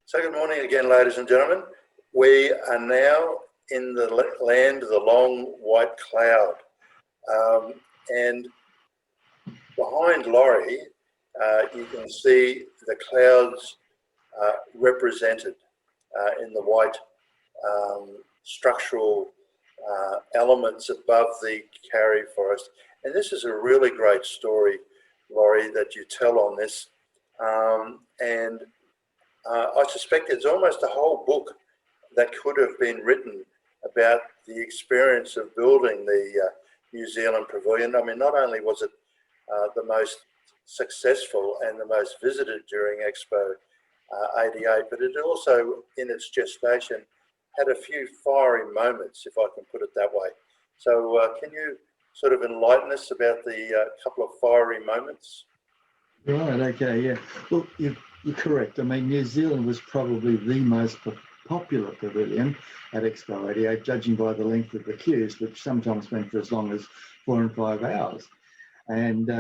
So good morning again, ladies and gentlemen. We are now in the land of the long white cloud. And behind Lawrie, you can see the clouds represented in the white structural elements above the Karri forest. And this is a really great story, Lawrie, that you tell on this. I suspect there's almost a whole book that could have been written about the experience of building the New Zealand Pavilion. I mean, not only was it the most successful and the most visited during Expo 88, but it also, in its gestation, had a few fiery moments, if I can put it that way. So can you sort of enlighten us about the couple of fiery moments? Right, okay, yeah. Well, you're correct. I mean, New Zealand was probably the most popular pavilion at Expo 88, judging by the length of the queues, which sometimes went for as long as 4 and 5 hours. And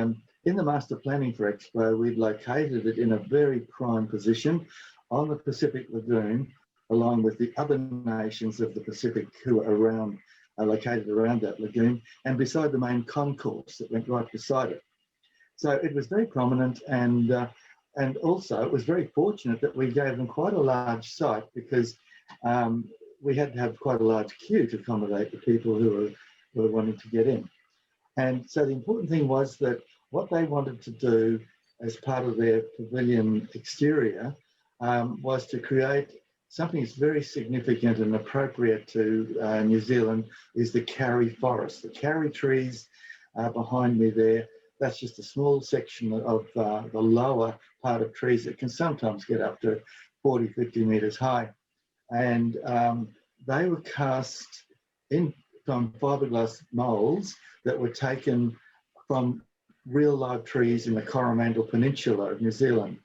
in the master planning for Expo, we'd located it in a very prime position on the Pacific Lagoon, along with the other nations of the Pacific who are located around that lagoon, and beside the main concourse that went right beside it. So it was very prominent, and also it was very fortunate that we gave them quite a large site, because we had to have quite a large queue to accommodate the people who were wanting to get in. And so the important thing was that what they wanted to do as part of their pavilion exterior was to create something that's very significant and appropriate to New Zealand, is the Karri forest. The Karri trees behind me there, that's just a small section of the lower part of trees that can sometimes get up to 40, 50 metres high. And they were cast in from fiberglass moulds that were taken from real live trees in the Coromandel Peninsula of New Zealand.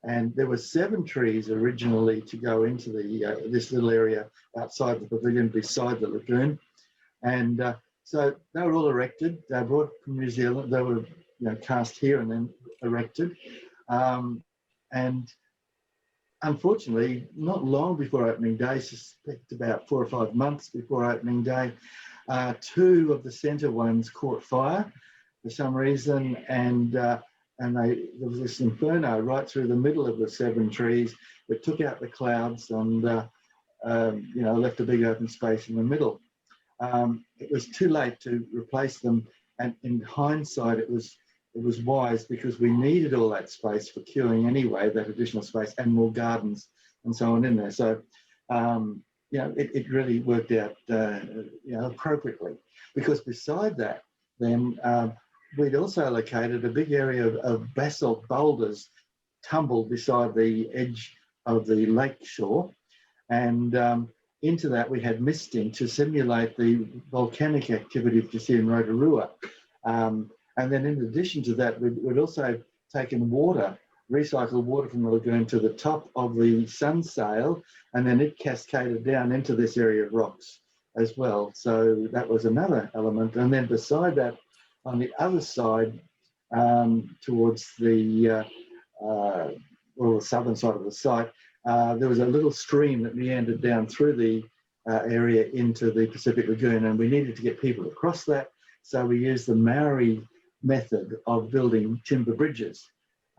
And there were 7 trees originally to go into the this little area outside the pavilion beside the lagoon. And so they were all erected. They were brought from New Zealand. They were cast here and then erected. And unfortunately, not long before opening day, suspect about 4 or 5 months before opening day, 2 of the centre ones caught fire for some reason, and there was this inferno right through the middle of the 7 trees that took out the clouds and left a big open space in the middle. It was too late to replace them, and in hindsight, it was wise, because we needed all that space for queuing anyway, that additional space, and more gardens and so on in there. So, it really worked out, appropriately. Because beside that, then we'd also located a big area of basalt boulders tumbled beside the edge of the lake shore, and into that we had misting to simulate the volcanic activity that you see in Rotorua. And then in addition to that, we'd also taken water, recycled water from the lagoon to the top of the sun sail, and then it cascaded down into this area of rocks as well. So that was another element. And then beside that, on the other side, towards the southern side of the site, there was a little stream that meandered down through the area into the Pacific Lagoon, and we needed to get people across that. So we used the Maori method of building timber bridges,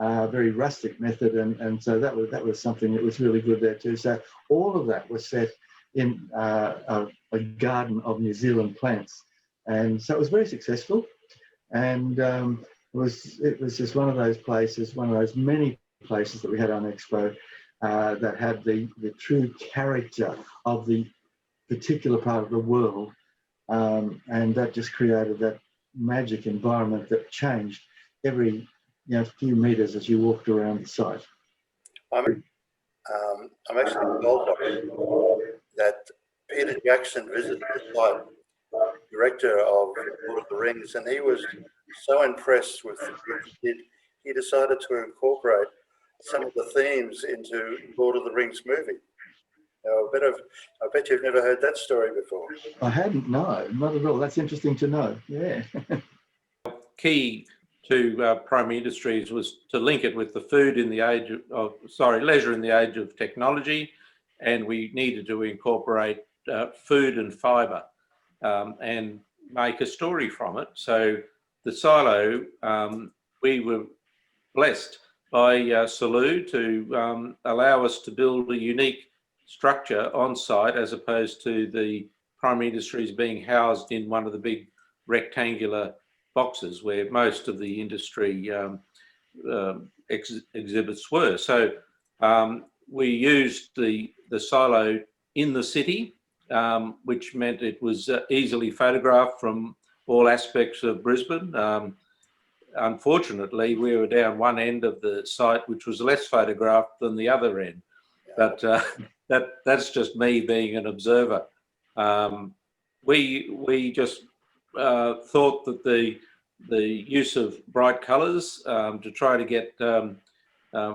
very rustic method, and so that was something that was really good there too. So all of that was set in a garden of New Zealand plants, and so it was very successful. And it was just one of those places, one of those many places that we had on Expo that had the true character of the particular part of the world, and that just created that magic environment that changed every few metres as you walked around the site. I'm actually involved that Peter Jackson visited the site, director of Lord of the Rings, and he was so impressed with the work he did, he decided to incorporate some of the themes into Lord of the Rings movie. Now, I bet you've never heard that story before. I hadn't, no, not at all. That's interesting to know, yeah. Key to primary industries was to link it with the food in the age of, leisure in the age of technology, and we needed to incorporate food and fibre and make a story from it. So the silo, we were blessed by Salou to allow us to build a unique structure on site, as opposed to the primary industries being housed in one of the big rectangular boxes where most of the industry exhibits were. So we used the silo in the city, which meant it was easily photographed from all aspects of Brisbane. Unfortunately, we were down one end of the site which was less photographed than the other end, but that's just me being an observer. We just thought that the use of bright colours to try to get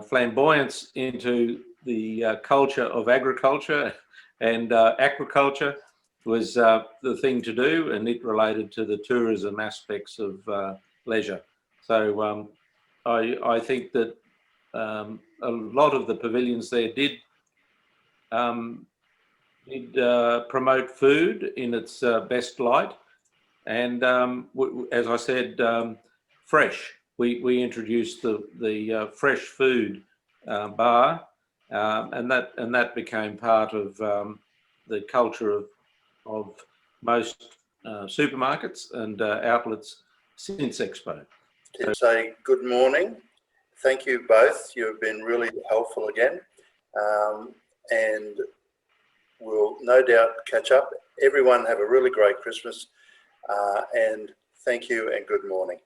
flamboyance into the culture of agriculture and aquaculture was the thing to do, and it related to the tourism aspects of leisure. So I think that a lot of the pavilions there did promote food in its best light, and as I said, fresh. We introduced the fresh food bar, and that became part of the culture of most supermarkets and outlets since Expo. To say good morning. Thank you both. You've been really helpful again, and we'll no doubt catch up. Everyone have a really great Christmas, and thank you and good morning.